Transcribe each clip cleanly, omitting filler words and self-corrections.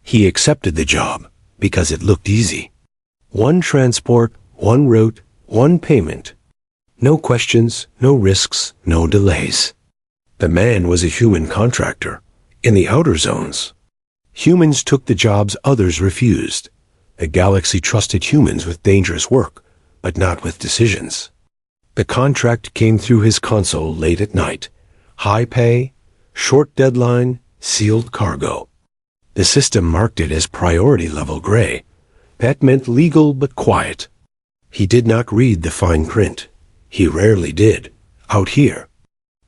He accepted the job because it looked easy. One transport, one route, one payment. No questions, no risks, no delays. The man was a human contractor in the outer zones. Humans took the jobs others refused. The galaxy trusted humans with dangerous work, but not with decisions. The contract came through his console late at night. High pay, short deadline, sealed cargo. The system marked it as priority level gray. That meant legal but quiet. He did not read the fine print. He rarely did, out here.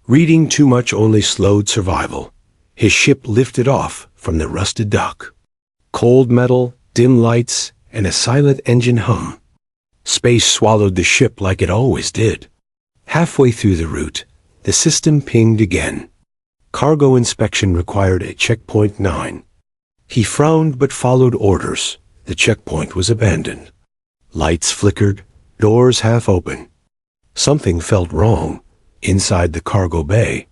Reading too much only slowed survival. His ship lifted off from the rusted dock. Cold metal, dim lights, and a silent engine hum. Space swallowed the ship like it always did. Halfway through the route, the system pinged again. Cargo inspection required a checkpoint 9. He frowned but followed orders. The checkpoint was abandoned. Lights flickered, doors half open. Something felt wrong inside the cargo bay.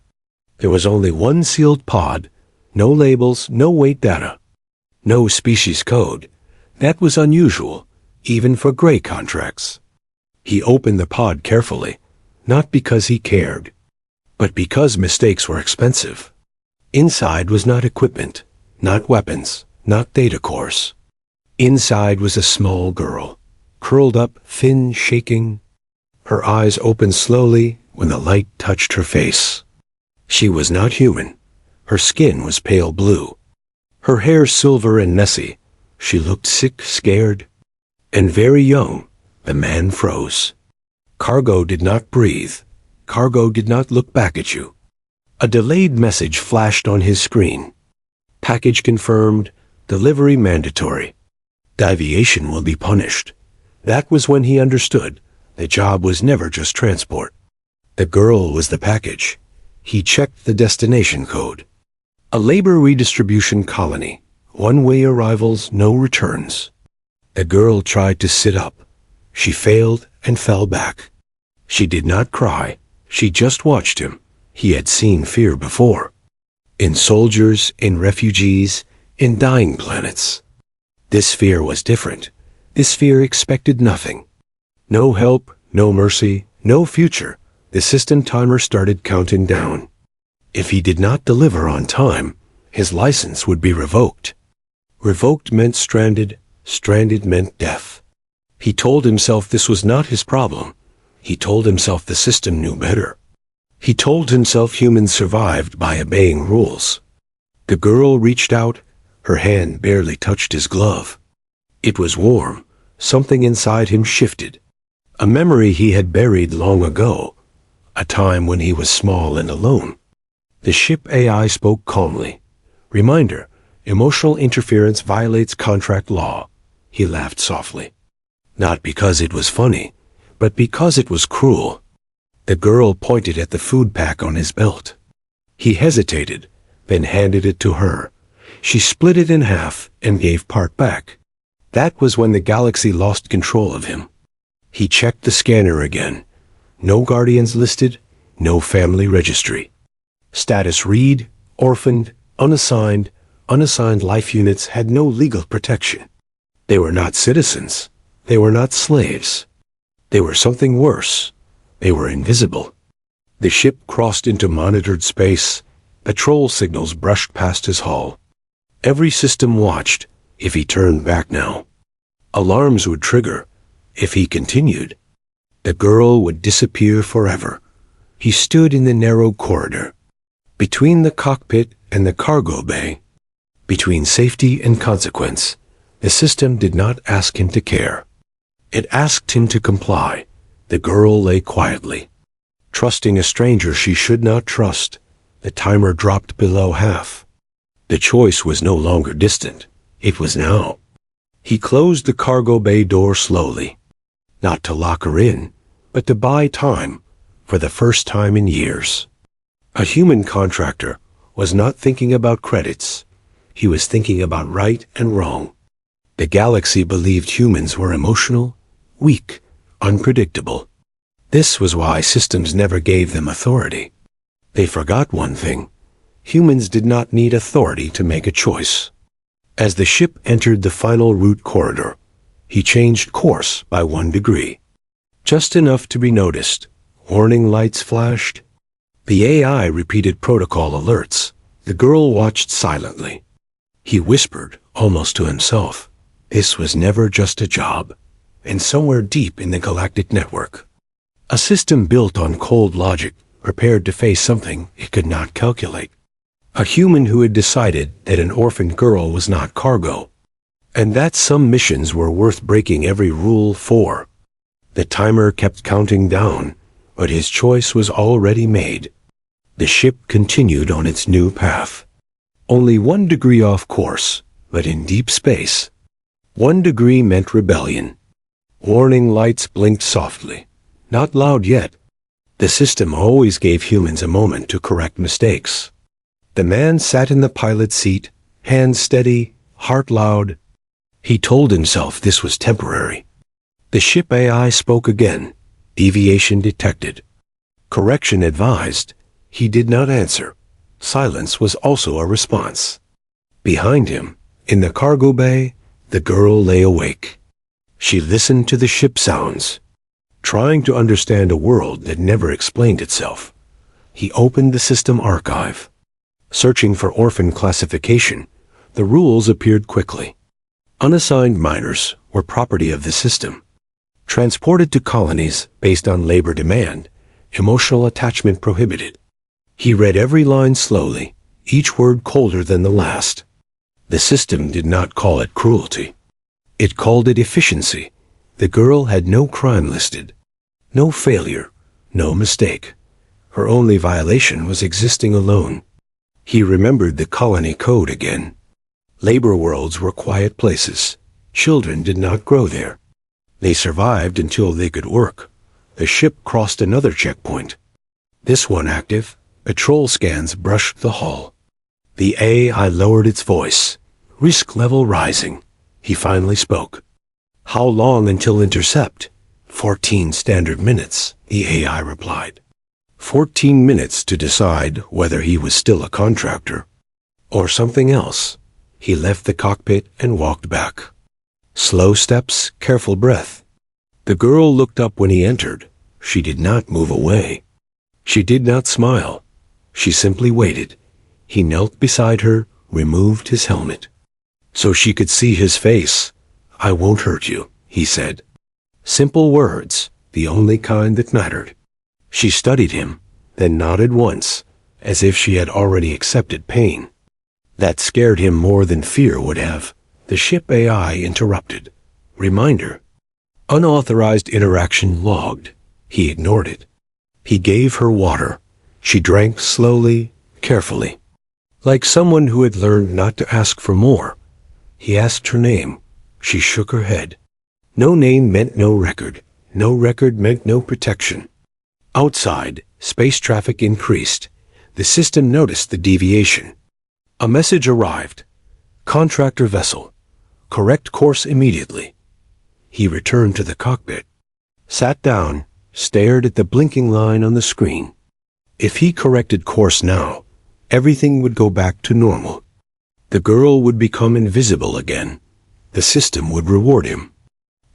There was only one sealed pod, no labels, no weight data, no species code. That was unusual, even for gray contracts. He opened the pod carefully, not because he cared, but because mistakes were expensive. Inside was not equipment, not weapons, not data cores. Inside was a small girl, curled up, thin, shaking. Her eyes opened slowly when the light touched her face. She was not human. Her skin was pale blue. Her hair silver and messy. She looked sick, scared, and very young. The man froze. Cargo did not breathe. Cargo did not look back at you. A delayed message flashed on his screen. Package confirmed. Delivery mandatory. Deviation will be punished. That was when he understood. The job was never just transport. The girl was the package. He checked the destination code. A labor redistribution colony. One-way arrivals, no returns. The girl tried to sit up. She failed and fell back. She did not cry. She just watched him. He had seen fear before. In soldiers, in refugees, in dying planets. This fear was different. This fear expected nothing. No help, no mercy, no future. The system timer started counting down. If he did not deliver on time, his license would be revoked. Revoked meant stranded, stranded meant death. He told himself this was not his problem. He told himself the system knew better. He told himself humans survived by obeying rules. The girl reached out. Her hand barely touched his glove. It was warm. Something inside him shifted. A memory he had buried long ago. A time when he was small and alone. The ship AI spoke calmly. Reminder, emotional interference violates contract law. He laughed softly. Not because it was funny, but because it was cruel. The girl pointed at the food pack on his belt. He hesitated, then handed it to her. She split it in half and gave part back. That was when the galaxy lost control of him. He checked the scanner again. No guardians listed, no family registry. Status read, orphaned, unassigned. Unassigned life units had no legal protection. They were not citizens. They were not slaves. They were something worse. They were invisible. The ship crossed into monitored space. Patrol signals brushed past his hull. Every system watched. If he turned back now, alarms would trigger. If he continued, the girl would disappear forever. He stood in the narrow corridor, between the cockpit and the cargo bay, between safety and consequence. The system did not ask him to care. It asked him to comply. The girl lay quietly, trusting a stranger she should not trust. The timer dropped below half. The choice was no longer distant. It was now. He closed the cargo bay door slowly, not to lock her in, but to buy time, for the first time in years. A human contractor was not thinking about credits. He was thinking about right and wrong. The galaxy believed humans were emotional, weak, unpredictable. This was why systems never gave them authority. They forgot one thing. Humans did not need authority to make a choice. As the ship entered the final route corridor, he changed course by 1 degree. Just enough to be noticed. Warning lights flashed. The AI repeated protocol alerts. The girl watched silently. He whispered, almost to himself, this was never just a job. And somewhere deep in the galactic network, a system built on cold logic, prepared to face something it could not calculate. A human who had decided that an orphaned girl was not cargo, and that some missions were worth breaking every rule for. The timer kept counting down, but his choice was already made. The ship continued on its new path. Only 1 degree off course, but in deep space. 1 degree meant rebellion. Warning lights blinked softly. Not loud yet. The system always gave humans a moment to correct mistakes. The man sat in the pilot's seat, hands steady, heart loud. He told himself this was temporary. The ship AI spoke again. Deviation detected. Correction advised. He did not answer. Silence was also a response. Behind him, in the cargo bay, the girl lay awake. She listened to the ship sounds, trying to understand a world that never explained itself. He opened the system archive. Searching for orphan classification, the rules appeared quickly. Unassigned minors were property of the system. Transported to colonies based on labor demand, emotional attachment prohibited. He read every line slowly, each word colder than the last. The system did not call it cruelty. It called it efficiency. The girl had no crime listed, no failure, no mistake. Her only violation was existing alone. He remembered the colony code again. Labor worlds were quiet places. Children did not grow there. They survived until they could work. The ship crossed another checkpoint. This one active, patrol scans brushed the hull. The AI lowered its voice, risk level rising. He finally spoke. How long until intercept? 14 standard minutes, the AI replied. 14 minutes to decide whether he was still a contractor or something else. He left the cockpit and walked back. Slow steps, careful breath. The girl looked up when he entered. She did not move away. She did not smile. She simply waited. He knelt beside her, removed his helmet, so she could see his face. I won't hurt you, he said. Simple words, the only kind that mattered. She studied him, then nodded once, as if she had already accepted pain. That scared him more than fear would have. The ship AI interrupted. Reminder. Unauthorized interaction logged. He ignored it. He gave her water. She drank slowly, carefully, like someone who had learned not to ask for more. He asked her name. She shook her head. No name meant no record. No record meant no protection. Outside, space traffic increased. The system noticed the deviation. A message arrived. Contractor vessel. Correct course immediately. He returned to the cockpit, sat down, stared at the blinking line on the screen. If he corrected course now, everything would go back to normal. The girl would become invisible again. The system would reward him.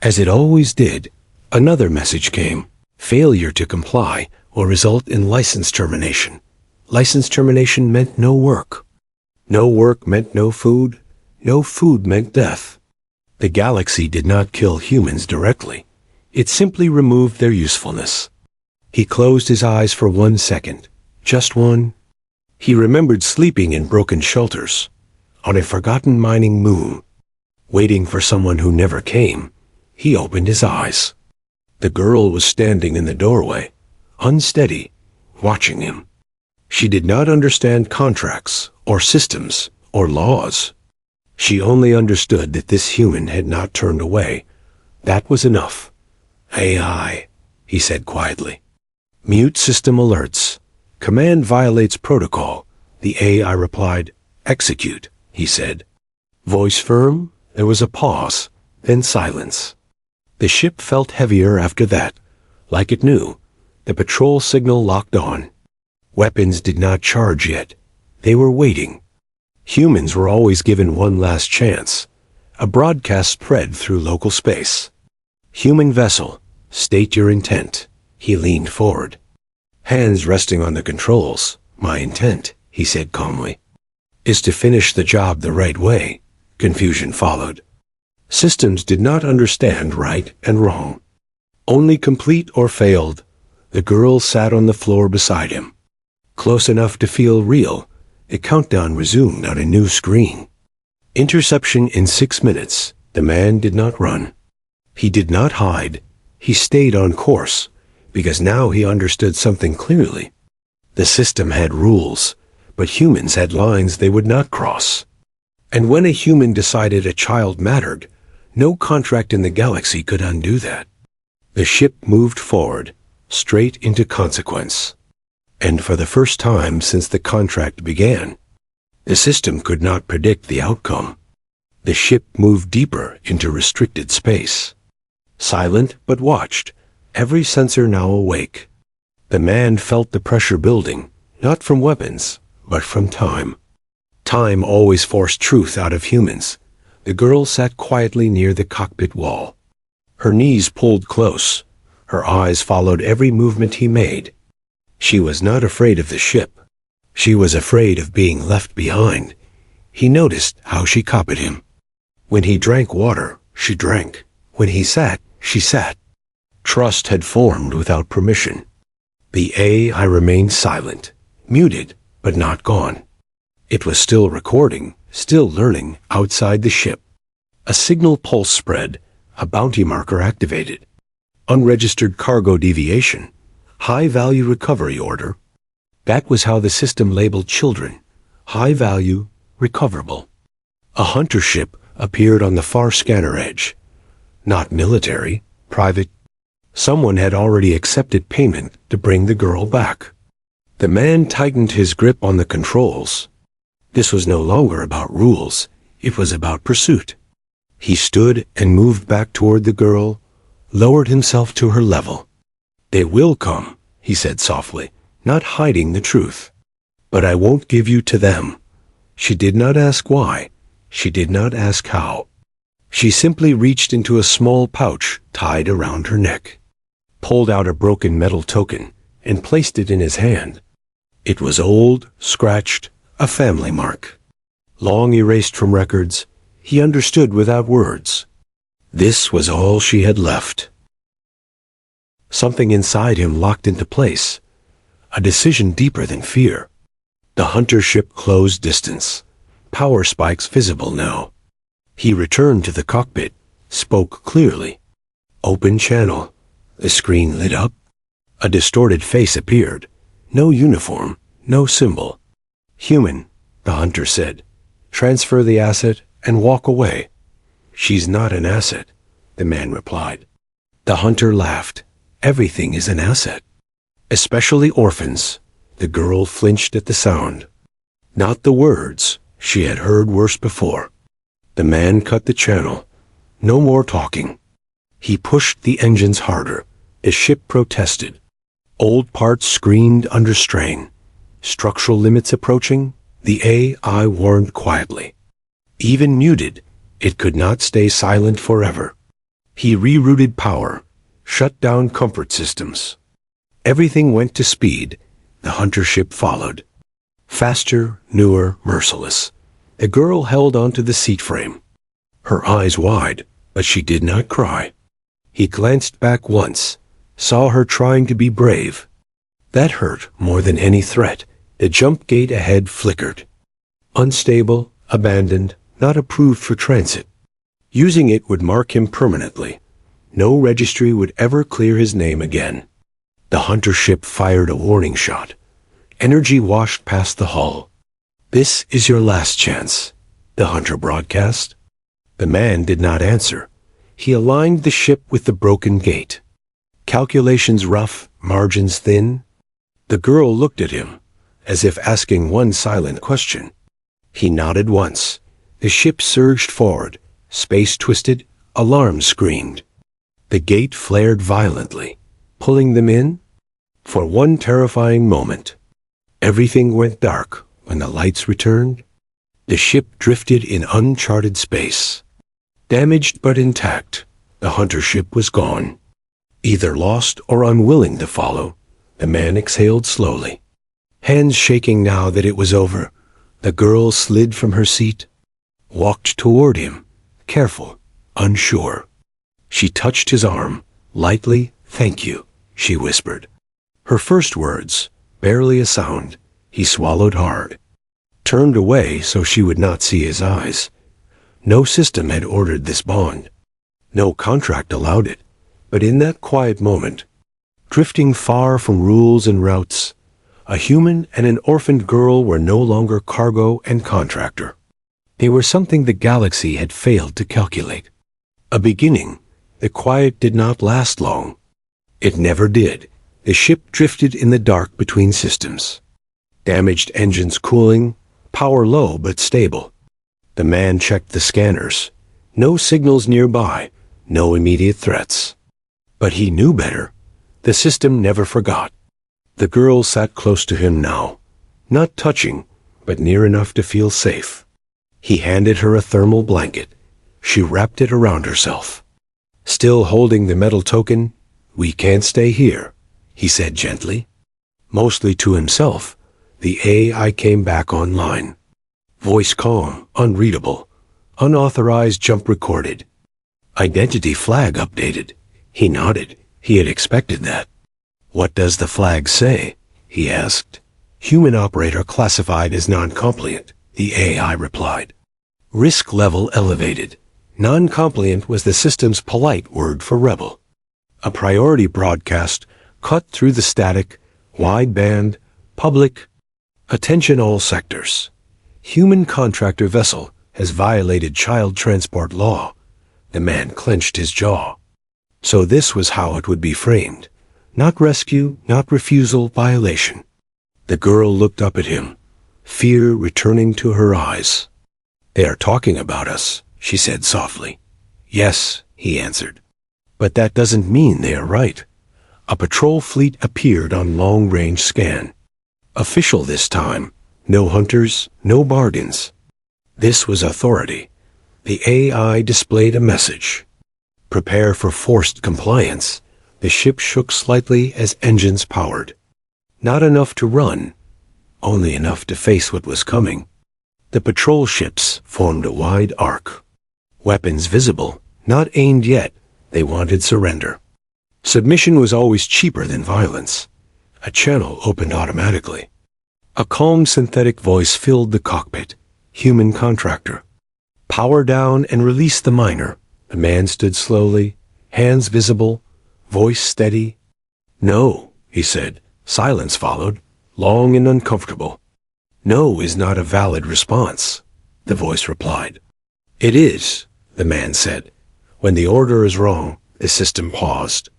As it always did, another message came. Failure to comply will result in license termination. License termination meant no work. No work meant no food. No food meant death. The galaxy did not kill humans directly. It simply removed their usefulness. He closed his eyes for 1 second. Just one. He remembered sleeping in broken shelters, on a forgotten mining moon, waiting for someone who never came. He opened his eyes. The girl was standing in the doorway, unsteady, watching him. She did not understand contracts, or systems, or laws. She only understood that this human had not turned away. That was enough. AI, he said quietly. Mute system alerts. Command violates protocol. The AI replied. Execute, he said. Voice firm. There was a pause, then silence. The ship felt heavier after that, like it knew. The patrol signal locked on. Weapons did not charge yet. They were waiting. Humans were always given one last chance. A broadcast spread through local space. Human vessel, state your intent. He leaned forward. Hands resting on the controls. My intent, he said calmly, is to finish the job the right way. Confusion followed. Systems did not understand right and wrong. Only complete or failed. The girl sat on the floor beside him. Close enough to feel real, a countdown resumed on a new screen. Interception in 6 minutes. The man did not run. He did not hide. He stayed on course, because now he understood something clearly. The system had rules, but humans had lines they would not cross. And when a human decided a child mattered, no contract in the galaxy could undo that. The ship moved forward, straight into consequence. And for the first time since the contract began, the system could not predict the outcome. The ship moved deeper into restricted space. Silent but watched, every sensor now awake. The man felt the pressure building, not from weapons, but from time. Time always forced truth out of humans. The girl sat quietly near the cockpit wall. Her knees pulled close. Her eyes followed every movement he made. She was not afraid of the ship. She was afraid of being left behind. He noticed how she copied him. When he drank water, she drank. When he sat, she sat. Trust had formed without permission. The AI remained silent, muted, but not gone. It was still recording, still learning outside the ship. A signal pulse spread, a bounty marker activated. Unregistered cargo deviation, high-value recovery order. That was how the system labeled children, high-value, recoverable. A hunter ship appeared on the far scanner edge. Not military, private. Someone had already accepted payment to bring the girl back. The man tightened his grip on the controls. This was no longer about rules. It was about pursuit. He stood and moved back toward the girl, lowered himself to her level. They will come, he said softly, not hiding the truth. But I won't give you to them. She did not ask why. She did not ask how. She simply reached into a small pouch tied around her neck, pulled out a broken metal token, and placed it in his hand. It was old, scratched, a family mark. Long erased from records, he understood without words. This was all she had left. Something inside him locked into place, a decision deeper than fear. The hunter ship closed distance, power spikes visible now. He returned to the cockpit, spoke clearly. Open channel. The screen lit up. A distorted face appeared. No uniform, no symbol. Human, the hunter said. Transfer the asset and walk away. She's not an asset, the man replied. The hunter laughed. Everything is an asset. Especially orphans. The girl flinched at the sound. Not the words. She had heard worse before. The man cut the channel. No more talking. He pushed the engines harder. The ship protested. Old parts screamed under strain. Structural limits approaching, the AI warned quietly. Even muted, it could not stay silent forever. He rerouted power, shut down comfort systems. Everything went to speed. The hunter ship followed. Faster, newer, merciless. The girl held onto the seat frame. Her eyes wide, but she did not cry. He glanced back once, saw her trying to be brave. That hurt more than any threat. The jump gate ahead flickered. Unstable, abandoned, not approved for transit. Using it would mark him permanently. No registry would ever clear his name again. The hunter ship fired a warning shot. Energy washed past the hull. This is your last chance, the hunter broadcast. The man did not answer. He aligned the ship with the broken gate. Calculations rough, margins thin. The girl looked at him, as if asking one silent question. He nodded once. The ship surged forward. Space twisted. Alarms screamed. The gate flared violently, pulling them in. For one terrifying moment, everything went dark when the lights returned. The ship drifted in uncharted space. Damaged but intact, the hunter ship was gone. Either lost or unwilling to follow, the man exhaled slowly. Hands shaking now that it was over, the girl slid from her seat, walked toward him, careful, unsure. She touched his arm, lightly. "Thank you," she whispered. Her first words, barely a sound. He swallowed hard, turned away so she would not see his eyes. No system had ordered this bond. No contract allowed it. But in that quiet moment, drifting far from rules and routes, a human and an orphaned girl were no longer cargo and contractor. They were something the galaxy had failed to calculate. A beginning. The quiet did not last long. It never did. The ship drifted in the dark between systems. Damaged engines cooling, power low but stable. The man checked the scanners. No signals nearby, no immediate threats. But he knew better. The system never forgot. The girl sat close to him now, not touching, but near enough to feel safe. He handed her a thermal blanket. She wrapped it around herself. Still holding the metal token, "We can't stay here," he said gently. Mostly to himself, the AI came back online. Voice calm, unreadable, unauthorized jump recorded. Identity flag updated. He nodded. He had expected that. "What does the flag say?" he asked. "Human operator classified as non-compliant," the AI replied. Risk level elevated. Non-compliant was the system's polite word for rebel. A priority broadcast cut through the static, wideband, public. "Attention all sectors. Human contractor vessel has violated child transport law." The man clenched his jaw. So this was how it would be framed. Not rescue, not refusal, violation. The girl looked up at him, fear returning to her eyes. "They are talking about us," she said softly. "Yes," he answered. "But that doesn't mean they are right." A patrol fleet appeared on long-range scan. Official this time. No hunters, no bargains. This was authority. The AI displayed a message. "Prepare for forced compliance." The ship shook slightly as engines powered. Not enough to run, only enough to face what was coming. The patrol ships formed a wide arc. Weapons visible, not aimed yet. They wanted surrender. Submission was always cheaper than violence. A channel opened automatically. A calm synthetic voice filled the cockpit. "Human contractor. Power down and release the miner." The man stood slowly, hands visible, voice steady. "No," he said. Silence followed, long and uncomfortable. "No is not a valid response," the voice replied. "It is," the man said. "When the order is wrong," the system paused,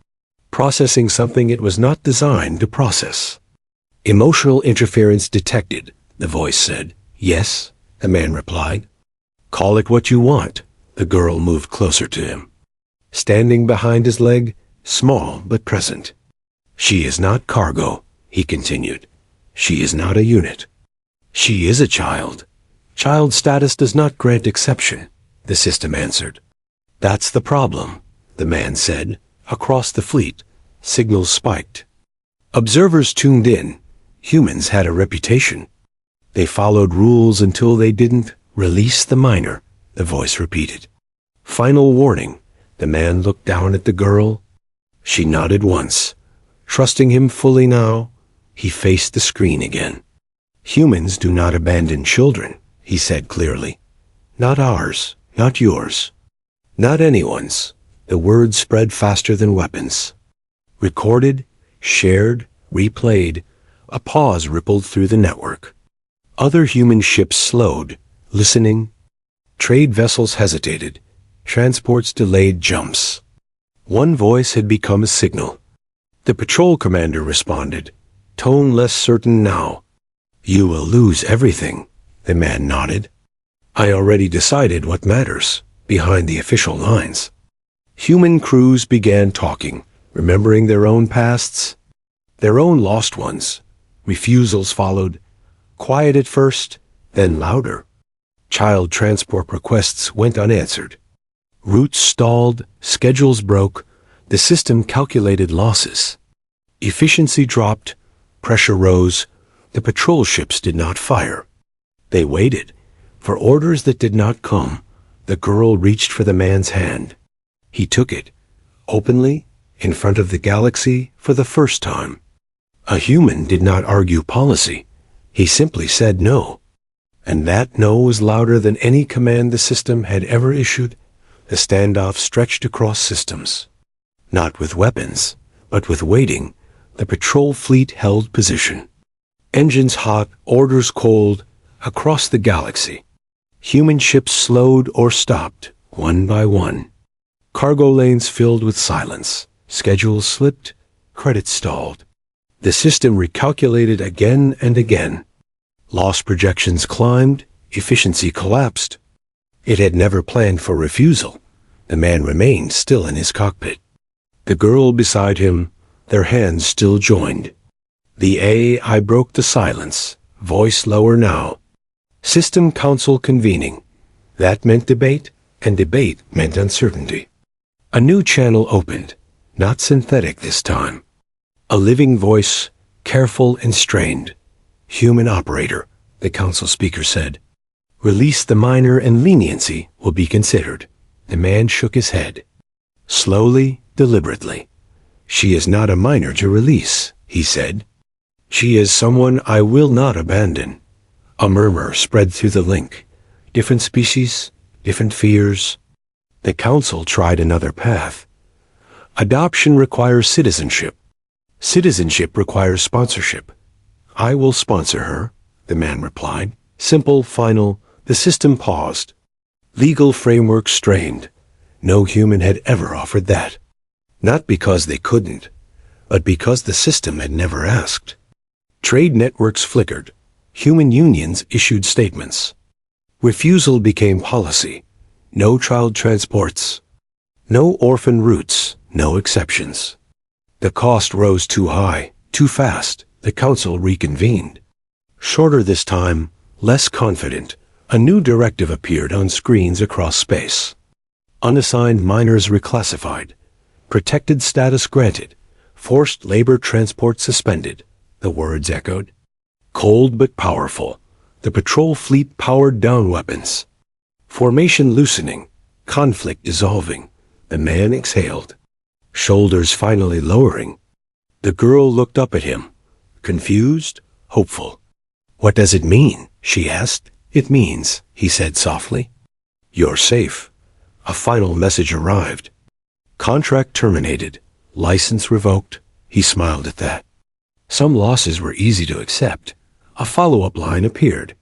processing something it was not designed to process. "Emotional interference detected," the voice said. "Yes," the man replied. "Call it what you want." The girl moved closer to him, standing behind his leg, small but present. "She is not cargo," he continued. "She is not a unit. She is a child. Child status does not grant exception," the system answered. "That's the problem," the man said. Across the fleet, signals spiked. Observers tuned in. Humans had a reputation. They followed rules until they didn't. "Release the miner," the voice repeated. Final warning. The man looked down at the girl. She nodded once. Trusting him fully now, he faced the screen again. "Humans do not abandon children," he said clearly. "Not ours, not yours, not anyone's." The words spread faster than weapons. Recorded, shared, replayed. A pause rippled through the network. Other human ships slowed, listening. Trade vessels hesitated. Transports delayed jumps. One voice had become a signal. The patrol commander responded, tone less certain now. "You will lose everything," the man nodded. "I already decided what matters, behind the official lines." Human crews began talking, remembering their own pasts, their own lost ones. Refusals followed, quiet at first, then louder. Child transport requests went unanswered. Routes stalled, schedules broke, the system calculated losses. Efficiency dropped, pressure rose, the patrol ships did not fire. They waited. For orders that did not come, the girl reached for the man's hand. He took it, openly, in front of the galaxy for the first time. A human did not argue policy. He simply said no. And that no was louder than any command the system had ever issued. The standoff stretched across systems. Not with weapons, but with waiting, the patrol fleet held position. Engines hot, orders cold, across the galaxy. Human ships slowed or stopped, one by one. Cargo lanes filled with silence. Schedules slipped, credits stalled. The system recalculated again and again. Loss projections climbed, efficiency collapsed. It had never planned for refusal. The man remained still in his cockpit. The girl beside him, their hands still joined. The AI broke the silence, voice lower now. System council convening. That meant debate, and debate meant uncertainty. A new channel opened, not synthetic this time. A living voice, careful and strained. Human operator, the council speaker said. Release the minor and leniency will be considered. The man shook his head. Slowly, deliberately. She is not a minor to release, he said. She is someone I will not abandon. A murmur spread through the link. Different species, different fears. The council tried another path. Adoption requires citizenship. Citizenship requires sponsorship. I will sponsor her, the man replied. Simple, final, the system paused. Legal framework strained. No human had ever offered that. Not because they couldn't, but because the system had never asked. Trade networks flickered. Human unions issued statements. Refusal became policy. No child transports. No orphan routes. No exceptions. The cost rose too high, too fast. The council reconvened. Shorter this time, less confident, a new directive appeared on screens across space. Unassigned minors reclassified. Protected status granted. Forced labor transport suspended. The words echoed. Cold but powerful. The patrol fleet powered down weapons. Formation loosening. Conflict dissolving. The man exhaled. Shoulders finally lowering. The girl looked up at him. Confused, hopeful. What does it mean? She asked. It means, he said softly. You're safe. A final message arrived. Contract terminated. License revoked. He smiled at that. Some losses were easy to accept. A follow-up line appeared.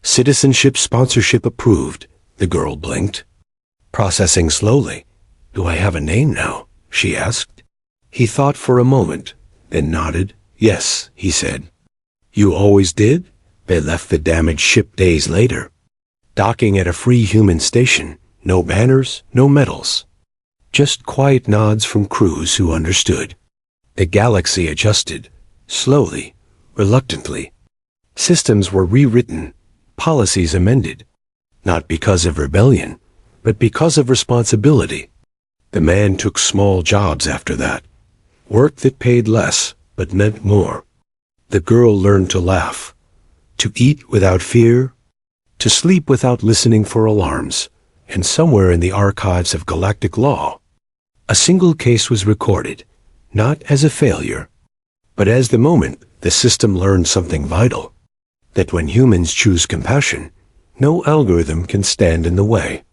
Citizenship sponsorship approved. The girl blinked. Processing slowly. Do I have a name now? She asked. He thought for a moment, then nodded. Yes, he said. You always did? They left the damaged ship days later. Docking at a free human station. No banners, no medals. Just quiet nods from crews who understood. The galaxy adjusted. Slowly, reluctantly. Systems were rewritten. Policies amended. Not because of rebellion, but because of responsibility. The man took small jobs after that. Work that paid less, but meant more. The girl learned to laugh. To eat without fear. To sleep without listening for alarms. And somewhere in the archives of galactic law, a single case was recorded, not as a failure, but as the moment the system learned something vital, that when humans choose compassion, no algorithm can stand in the way.